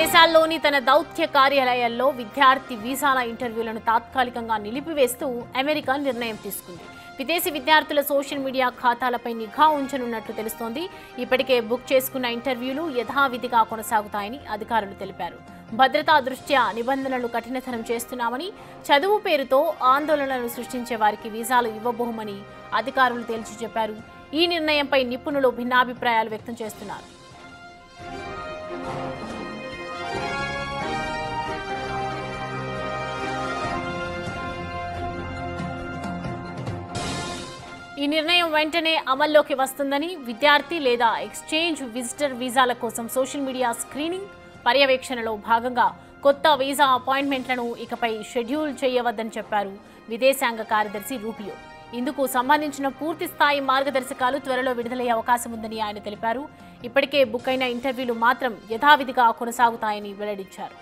విదేశాల్లోని తన దౌత్య కార్యాలయాల్లో విద్యార్థి వీసాల ఇంటర్వ్యూలను తాత్కాలికంగా నిలిపివేస్తూ అమెరికా నిర్ణయం తీసుకుంది. విదేశీ విద్యార్థుల సోషల్ మీడియా ఖాతాలపై నిఘా ఉంచనున్నట్లు తెలుస్తోంది. ఇప్పటికే బుక్ చేసుకున్న ఇంటర్వ్యూలు యథావిధిగా కొనసాగుతాయని అధికారులు తెలిపారు. భద్రతా దృష్ట్యా నిబంధనలు కఠినతరం చేస్తున్నామని, చదువు పేరుతో ఆందోళనలు సృష్టించే వారికి వీసాలు ఇవ్వబోమని అధికారులు తేల్చి చెప్పారు. ఈ నిర్ణయంపై నిపుణులు భిన్నాభిప్రాయాలు వ్యక్తం చేస్తున్నారు. ఈ నిర్ణయం వెంటనే అమల్లోకి వస్తుందని, విద్యార్థి లేదా ఎక్స్చేంజ్ విజిటర్ వీసాల కోసం సోషల్ మీడియా స్క్రీనింగ్ పర్యవేక్షణలో భాగంగా కొత్త వీసా అపాయింట్మెంట్లను ఇకపై షెడ్యూల్ చేయవద్దని చెప్పారు విదేశాంగ కార్యదర్శి రూబియో. ఇందుకు సంబంధించిన పూర్తి స్థాయి మార్గదర్శకాలు త్వరలో విడుదలయ్యే అవకాశం ఉందని ఆయన తెలిపారు. ఇప్పటికే బుక్ అయిన ఇంటర్వ్యూలు మాత్రం యథావిధిగా కొనసాగుతాయని వెల్లడించారు.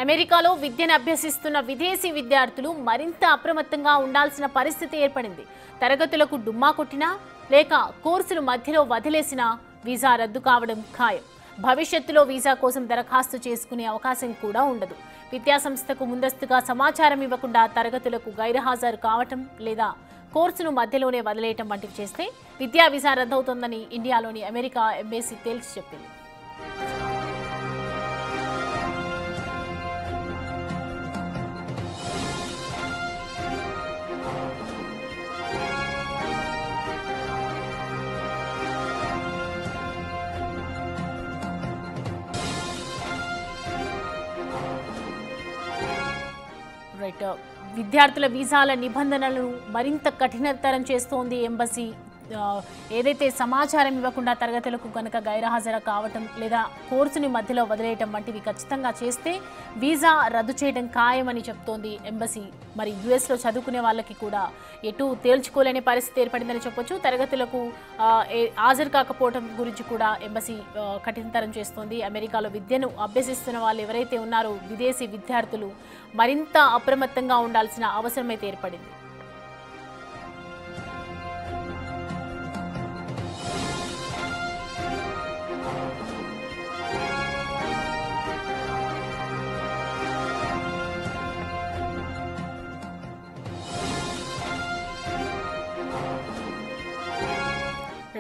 అమెరికాలో విద్యను అభ్యసిస్తున్న విదేశీ విద్యార్థులు మరింత అప్రమత్తంగా ఉండాల్సిన పరిస్థితి ఏర్పడింది. తరగతులకు డుమ్మా కొట్టినా లేక కోర్సులు మధ్యలో వదిలేసినా వీసా రద్దు కావడం ఖాయం. భవిష్యత్తులో వీసా కోసం దరఖాస్తు చేసుకునే అవకాశం కూడా ఉండదు. విద్యాసంస్థకు ముందస్తుగా సమాచారం ఇవ్వకుండా తరగతులకు గైర్హాజరు కావటం లేదా కోర్సును మధ్యలోనే వదిలేయటం వంటివి చేస్తే విద్యా వీసా రద్దవుతోందని ఇండియాలోని అమెరికా ఎంబసీ తేల్చి చెప్పింది. విద్యార్థుల వీసాల నిబంధనలను మరింత కఠినతరం చేస్తోంది ఎంబసీ. ఏదైతే సమాచారం ఇవ్వకుండా తరగతులకు కనుక గైర్హాజరు కావటం లేదా కోర్సుని మధ్యలో వదిలేయటం వంటివి ఖచ్చితంగా చేస్తే వీసా రద్దు చేయడం ఖాయమని చెప్తోంది ఎంబసీ. మరి యుఎస్లో చదువుకునే వాళ్ళకి కూడా ఎటు తేల్చుకోలేని పరిస్థితి ఏర్పడిందని చెప్పొచ్చు. తరగతులకు హాజరు కాకపోవడం గురించి కూడా ఎంబసీ కఠినతరం చేస్తోంది. అమెరికాలో విద్యను అభ్యసిస్తున్న వాళ్ళు ఎవరైతే ఉన్నారో విదేశీ విద్యార్థులు మరింత అప్రమత్తంగా ఉండాల్సిన అవసరమైతే ఏర్పడింది.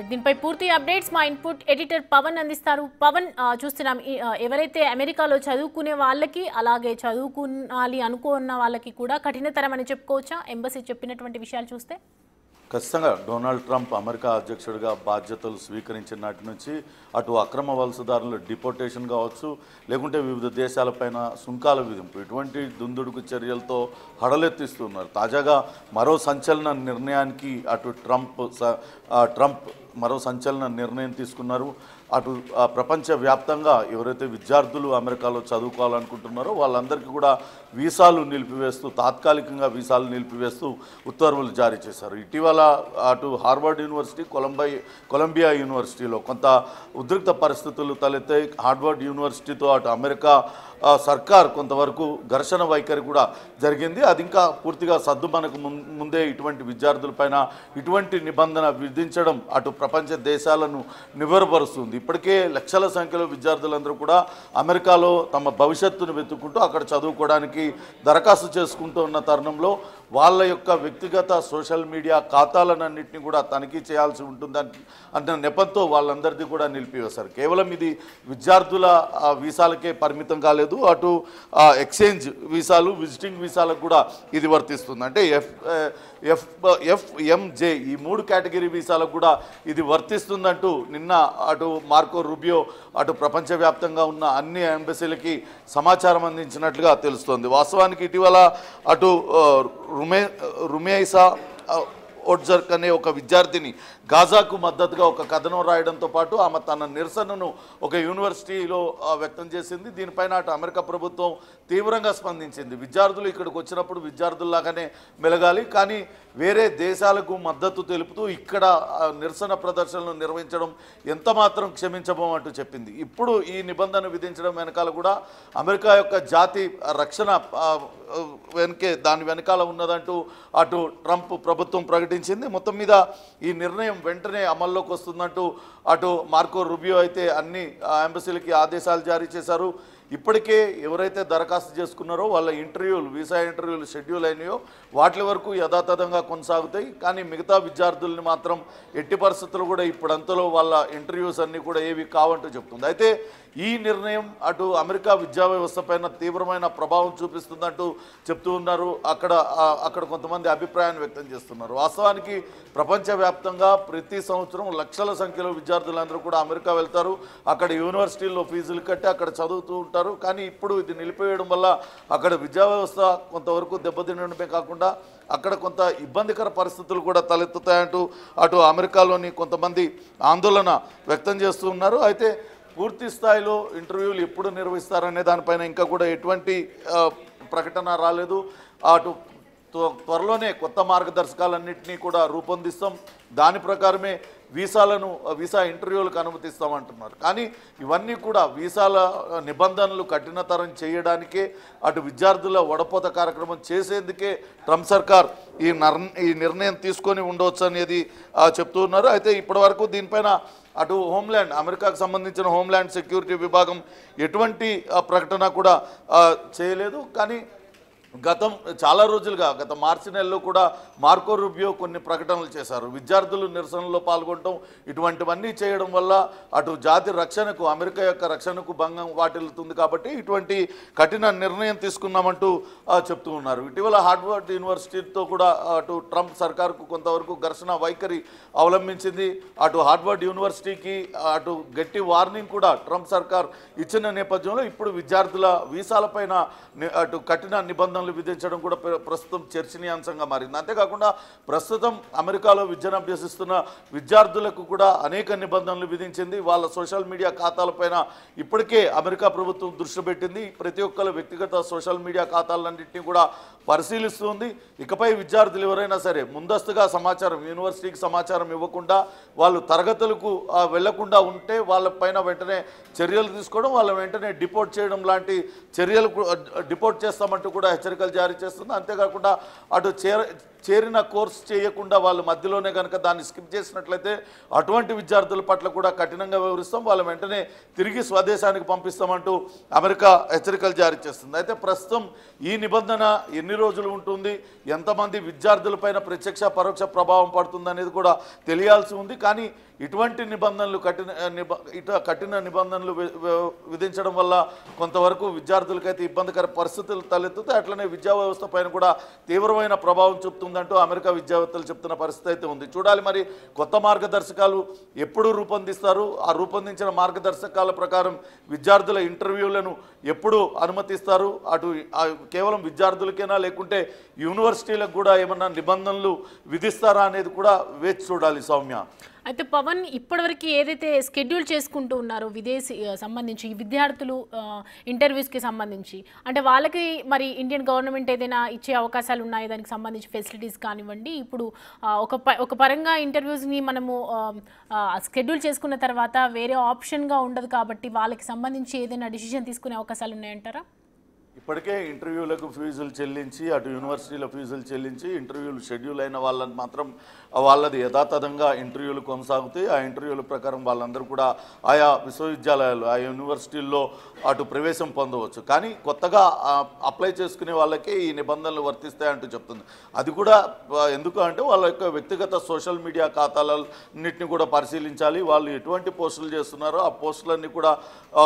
దీనిపై పూర్తి అప్డేట్స్ మా ఇన్పుట్ ఎడిటర్ పవన్ అందిస్తారు. పవన్, చూస్తున్నాం ఎవరైతే అమెరికాలో చదువుకునే వాళ్ళకి అలాగే చదువుకోవాలి అనుకున్న వాళ్ళకి కూడా కఠినతరం అని చెప్పుకోవచ్చా ఎంబసీ చెప్పినటువంటి విషయాలు చూస్తే? ఖచ్చితంగా డొనాల్డ్ ట్రంప్ అమెరికా అధ్యక్షుడిగా బాధ్యతలు స్వీకరించిన నాటి నుంచి అటు అక్రమ వలసదారుల డిపోర్టేషన్ కావచ్చు, లేకుంటే వివిధ దేశాలపైన సుంకాల విధింపు, ఇటువంటి దుందుడుకు చర్యలతో హడలెత్తిస్తున్నారు. తాజాగా మరో సంచలన నిర్ణయానికి అటు ట్రంప్ మరో సంచలన నిర్ణయం తీసుకున్నారు. అటు ప్రపంచవ్యాప్తంగా ఎవరైతే విద్యార్థులు అమెరికాలో చదువుకోవాలనుకుంటున్నారో వాళ్ళందరికీ కూడా వీసాలు నిలిపివేస్తూ, తాత్కాలికంగా వీసాలు నిలిపివేస్తూ ఉత్తర్వులు జారీ చేశారు. ఇటీవల అటు హార్వర్డ్ యూనివర్సిటీ, కొలంబియా యూనివర్సిటీలో కొంత ఉద్రిక్త పరిస్థితులు తలెత్తాయి. హార్వర్డ్ యూనివర్సిటీతో అటు అమెరికా సర్కార్ కొంతవరకు ఘర్షణ వైఖరి కూడా జరిగింది. అది ఇంకా పూర్తిగా సద్దుమనకు ముందే ఇటువంటి విద్యార్థులపైన ఇటువంటి నిబంధన విధించడం అటు ప్రపంచ దేశాలను నివ్వెరపరుస్తుంది. ఇప్పటికే లక్షల సంఖ్యలో విద్యార్థులందరూ కూడా అమెరికాలో తమ భవిష్యత్తును వెతుక్కుంటూ అక్కడ చదువుకోవడానికి దరఖాస్తు చేసుకుంటూ ఉన్న తరుణంలో వాళ్ళ యొక్క వ్యక్తిగత సోషల్ మీడియా ఖాతాలన్నింటినీ కూడా తనిఖీ చేయాల్సి ఉంటుందని అన్న నెపంతో వాళ్ళందరిది కూడా నిలిపివేశారు. కేవలం ఇది విద్యార్థుల వీసాలకే పరిమితం కాలేదు, అటు ఎక్స్చేంజ్ వీసాలు, విజిటింగ్ వీసాలకు కూడా ఇది వర్తిస్తుంది. అంటే ఎఫ్ఎంజే ఈ 3 కేటగిరీ వీసాలకు కూడా ఇది వర్తిస్తుందంటూ నిన్న అటు మార్కో రూబియో అటు ప్రపంచవ్యాప్తంగా ఉన్న అన్ని ఎంబసీలకి సమాచారం అందించినట్లుగా తెలుస్తోంది. వాస్తవానికి ఇటీవల అటు రుమేసా ఓట్జర్క్ అనే ఒక విద్యార్థిని గాజాకు మద్దతుగా ఒక కథనం రాయడంతో పాటు ఆమె తన నిరసనను ఒక యూనివర్సిటీలో వ్యక్తం చేసింది. దీనిపైన అటు అమెరికా ప్రభుత్వం తీవ్రంగా స్పందించింది. విద్యార్థులు ఇక్కడికి వచ్చినప్పుడు విద్యార్థుల్లాగానే మెలగాలి, కానీ వేరే దేశాలకు మద్దతు తెలుపుతూ ఇక్కడ నిరసన ప్రదర్శనలు నిర్వహించడం ఎంత మాత్రం క్షమించబోమంటూ చెప్పింది. ఇప్పుడు ఈ నిబంధన విధించడం వెనకాల కూడా అమెరికా యొక్క జాతి రక్షణ దాని వెనకాల ఉన్నదంటూ అటు ట్రంప్ ప్రభుత్వం ప్రకటించింది. మొత్తం మీద ఈ నిర్ణయం వెంటనే అమల్లోకి వస్తుందంటూ అటు మార్కో రూబియో అయితే అన్ని ఎంబసీలకి ఆదేశాలు జారీ చేశారు. ఇప్పటికే ఎవరైతే దరఖాస్తు చేసుకున్నారో వాళ్ళ ఇంటర్వ్యూలు, వీసా ఇంటర్వ్యూలు షెడ్యూల్ అయినాయో వాటి వరకు యథాతథంగా కొనసాగుతాయి. కానీ మిగతా విద్యార్థుల్ని మాత్రం ఎట్టి పరిస్థితులు కూడా ఇప్పుడంతలో వాళ్ళ ఇంటర్వ్యూస్ అన్నీ కూడా ఏవి కావంటూ చెప్తుంది. అయితే ఈ నిర్ణయం అటు అమెరికా విద్యా వ్యవస్థ పైన తీవ్రమైన ప్రభావం చూపిస్తుందంటూ చెప్తూ ఉన్నారు. అక్కడ కొంతమంది అభిప్రాయాన్ని వ్యక్తం చేస్తున్నారు. వాస్తవానికి ప్రపంచవ్యాప్తంగా ప్రతి సంవత్సరం లక్షల సంఖ్యలో విద్యార్థులందరూ కూడా అమెరికా వెళ్తారు. అక్కడ యూనివర్సిటీల్లో ఫీజులు కట్టి అక్కడ చదువుతూ ఉంటారు. కానీ ఇప్పుడు ఇది నిలిపివేయడం వల్ల అక్కడ విద్యా వ్యవస్థ కొంతవరకు దెబ్బతినడమే కాకుండా అక్కడ కొంత ఇబ్బందికర పరిస్థితులు కూడా తలెత్తుతాయంటూ అటు అమెరికాలోని కొంతమంది ఆందోళన వ్యక్తం చేస్తూ ఉన్నారు. అయితే పూర్తి స్థాయిలో ఇంటర్వ్యూలు ఎప్పుడు నిర్వహిస్తారనే దానిపైన ఇంకా కూడా ఎటువంటి ప్రకటన రాలేదు. అటు త్వరలోనే కొత్త మార్గదర్శకాలన్నింటినీ కూడా రూపొందిస్తాం, దాని ప్రకారమే వీసా ఇంటర్వ్యూలకు అనుమతిస్తామంటున్నారు. కానీ ఇవన్నీ కూడా వీసాల నిబంధనలు కఠినతరం చేయడానికే, అటు విద్యార్థుల వడపోత కార్యక్రమం చేసేందుకే ట్రంప్ సర్కార్ ఈ నిర్ణయం తీసుకొని ఉండవచ్చు అనేది చెప్తూ ఉన్నారు. అయితే ఇప్పటివరకు దీనిపైన అటు హోమ్ల్యాండ్, అమెరికాకు సంబంధించిన హోమ్ల్యాండ్ సెక్యూరిటీ విభాగం ఎటువంటి ప్రకటన కూడా చేయలేదు. కానీ చాలా రోజులుగా గత మార్చి నెలలో కూడా మార్కో రూబియో కొన్ని ప్రకటనలు చేశారు. విద్యార్థులు నిరసనలో పాల్గొనడం ఇటువంటివన్నీ చేయడం వల్ల అటు జాతి రక్షణకు, అమెరికా యొక్క రక్షణకు భంగం వాటిల్లుతుంది కాబట్టి ఇటువంటి కఠిన నిర్ణయం తీసుకున్నామంటూ చెప్తూ ఉన్నారు. ఇటీవల హార్వర్డ్ యూనివర్సిటీతో కూడా అటు ట్రంప్ సర్కార్కు కొంతవరకు ఘర్షణ వైఖరి అవలంబించింది. అటు హార్వర్డ్ యూనివర్సిటీకి అటు గట్టి వార్నింగ్ కూడా ట్రంప్ సర్కార్ ఇచ్చిన నేపథ్యంలో ఇప్పుడు విద్యార్థుల వీసాలపైన అటు కఠిన నిబంధనలు విధించడం కూడా ప్రస్తుతం చర్చనీయాంశంగా మారింది. అంతేకాకుండా ప్రస్తుతం అమెరికాలో విద్యను అభ్యసిస్తున్న విద్యార్థులకు కూడా అనేక నిబంధనలు విధించింది. వాళ్ళ సోషల్ మీడియా ఖాతాలపైన ఇప్పటికే అమెరికా ప్రభుత్వం దృష్టి పెట్టింది. ప్రతి ఒక్కరు వ్యక్తిగత సోషల్ మీడియా ఖాతాలన్నింటినీ కూడా పరిశీలిస్తుంది. ఇకపై విద్యార్థులు ఎవరైనా సరే ముందస్తుగా సమాచారం, యూనివర్సిటీకి సమాచారం ఇవ్వకుండా వాళ్ళు తరగతులకు వెళ్లకుండా ఉంటే వాళ్ళపైన వెంటనే చర్యలు తీసుకోవడం, వాళ్ళ వెంటనే డిపోర్ట్ చేయడం లాంటి చర్యలు డిపోర్ట్ చేస్తామంటూ కూడా హెచ్చరికలు జారీ చేస్తుంది. అంతేకాకుండా అటు చేరిన కోర్స్ చేయకుండా వాళ్ళు మధ్యలోనే కనుక దాన్ని స్కిప్ చేసినట్లయితే అటువంటి విద్యార్థుల పట్ల కూడా కఠినంగా వ్యవహరిస్తాం, వాళ్ళ వెంటనే తిరిగి స్వదేశానికి పంపిస్తామంటూ అమెరికా హెచ్చరికలు జారీ చేస్తుంది. అయితే ప్రస్తుతం ఈ నిబంధన ఎన్ని రోజులు ఉంటుంది, ఎంతమంది విద్యార్థులపైన ప్రత్యక్ష పరోక్ష ప్రభావం పడుతుంది అనేది కూడా తెలియాల్సి ఉంది. కానీ ఇటువంటి నిబంధనలు కఠిన నిబంధనలు విధించడం వల్ల కొంతవరకు విద్యార్థులకైతే ఇబ్బందికర పరిస్థితులు తలెత్తుతాయి. అట్లనే విద్యా వ్యవస్థ పైన కూడా తీవ్రమైన ప్రభావం చూపుతుందంటూ అమెరికా విద్యావేత్తలు చెప్తున్న పరిస్థితి అయితే ఉంది. చూడాలి మరి కొత్త మార్గదర్శకాలు ఎప్పుడు రూపొందిస్తారు, ఆ రూపొందించిన మార్గదర్శకాల ప్రకారం విద్యార్థుల ఇంటర్వ్యూలను ఎప్పుడు అనుమతిస్తారు, అటు కేవలం విద్యార్థులకైనా లేకుంటే యూనివర్సిటీలకు కూడా ఏమన్నా నిబంధనలు విధిస్తారా అనేది కూడా వేచి చూడాలి సౌమ్య. అయితే పవన్, ఇప్పటివరకు ఏదైతే షెడ్యూల్ చేసుకుంటూ ఉన్నారో విదేశీ సంబంధించి విద్యార్థులు ఇంటర్వ్యూస్కి సంబంధించి, అంటే వాళ్ళకి మరి ఇండియన్ గవర్నమెంట్ ఏదైనా ఇచ్చే అవకాశాలు ఉన్నాయి దానికి సంబంధించి ఫెసిలిటీస్ కానివ్వండి. ఇప్పుడు ఒక పరంగా ఇంటర్వ్యూస్ని మనము షెడ్యూల్ చేసుకున్న తర్వాత వేరే ఆప్షన్గా ఉండదు కాబట్టి వాళ్ళకి సంబంధించి ఏదైనా డిసిషన్ తీసుకునే అవకాశాలు ఉన్నాయంటారా? ఇప్పటికే ఇంటర్వ్యూలకు ఫీజులు చెల్లించి అటు యూనివర్సిటీల ఫీజులు చెల్లించి ఇంటర్వ్యూలు షెడ్యూల్ అయిన వాళ్ళని మాత్రం వాళ్ళది యథాతథంగా ఇంటర్వ్యూలు కొనసాగుతాయి. ఆ ఇంటర్వ్యూల ప్రకారం వాళ్ళందరూ కూడా ఆయా విశ్వవిద్యాలయాలు, ఆ యూనివర్సిటీల్లో అటు ప్రవేశం పొందవచ్చు. కానీ కొత్తగా అప్లై చేసుకునే వాళ్ళకే ఈ నిబంధనలు వర్తిస్తాయంటూ చెప్తుంది. అది కూడా ఎందుకు అంటే వాళ్ళ యొక్క వ్యక్తిగత సోషల్ మీడియా ఖాతాలన్నింటినీ కూడా పరిశీలించాలి. వాళ్ళు ఎటువంటి పోస్టులు చేస్తున్నారో ఆ పోస్టులన్నీ కూడా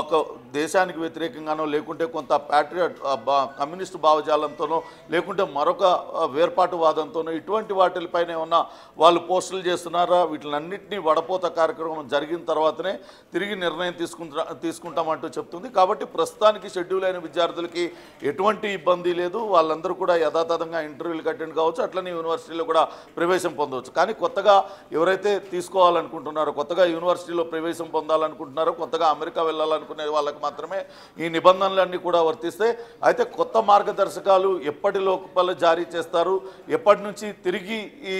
ఒక దేశానికి వ్యతిరేకంగానో లేకుంటే కొంత ప్యాట్రియట్ కమ్యూనిస్టు భావజాలంతోనో లేకుంటే మరొక వేర్పాటువాదంతోనో ఇటువంటి వాటిపైన ఏమన్నా వాళ్ళు పోస్టులు చేస్తున్నారా? వీటిలన్నింటినీ వడపోత కార్యక్రమం జరిగిన తర్వాతనే తిరిగి నిర్ణయం తీసుకుంటామంటూ చెప్తుంది. కాబట్టి ప్రస్తుతానికి షెడ్యూల్ అయిన విద్యార్థులకి ఎటువంటి ఇబ్బంది లేదు. వాళ్ళందరూ కూడా యథాతథంగా ఇంటర్వ్యూలకు అటెండ్ కావచ్చు, అట్లనే యూనివర్సిటీలో కూడా ప్రవేశం పొందవచ్చు. కానీ కొత్తగా ఎవరైతే తీసుకోవాలనుకుంటున్నారో, కొత్తగా యూనివర్సిటీలో ప్రవేశం పొందాలనుకుంటున్నారో, కొత్తగా అమెరికా వెళ్ళాలనుకునే వాళ్ళకి మాత్రమే ఈ నిబంధనలన్నీ కూడా వర్తిస్తాయి. అయితే కొత్త మార్గదర్శకాలు ఎప్పటి లోపల జారీ చేస్తారు, ఎప్పటి నుంచి తిరిగి ఈ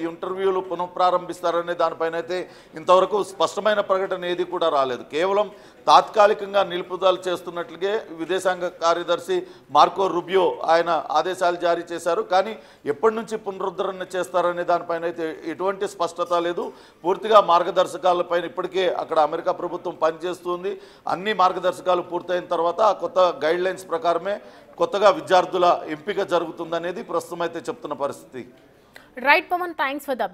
ఇంటర్వ్యూలు పునఃప్రారంభిస్తారనే దానిపైన అయితే ఇంతవరకు స్పష్టమైన ప్రకటన ఏది కూడా రాలేదు. కేవలం తాత్కాలికంగా నిలుపుదల చేస్తున్నట్లుగే విదేశాంగ కార్యదర్శి మార్కో రూబియో ఆయన ఆదేశాలు జారీ చేశారు. కానీ ఎప్పటి నుంచి పునరుద్ధరణ చేస్తారనే దానిపైన అయితే ఎటువంటి స్పష్టత లేదు. పూర్తిగా మార్గదర్శకాలపైన ఇప్పటికే అక్కడ అమెరికా ప్రభుత్వం పనిచేస్తుంది. అన్ని మార్గదర్శకాలు పూర్తయిన తర్వాత ఆ కొత్త గైడ్ లైన్స్ ప్రకారమే కొత్తగా విద్యార్థుల ఎంపిక జరుగుతుందనేది ప్రస్తుతం అయితే చెప్తున్న పరిస్థితి. Right Pavan, thanks for the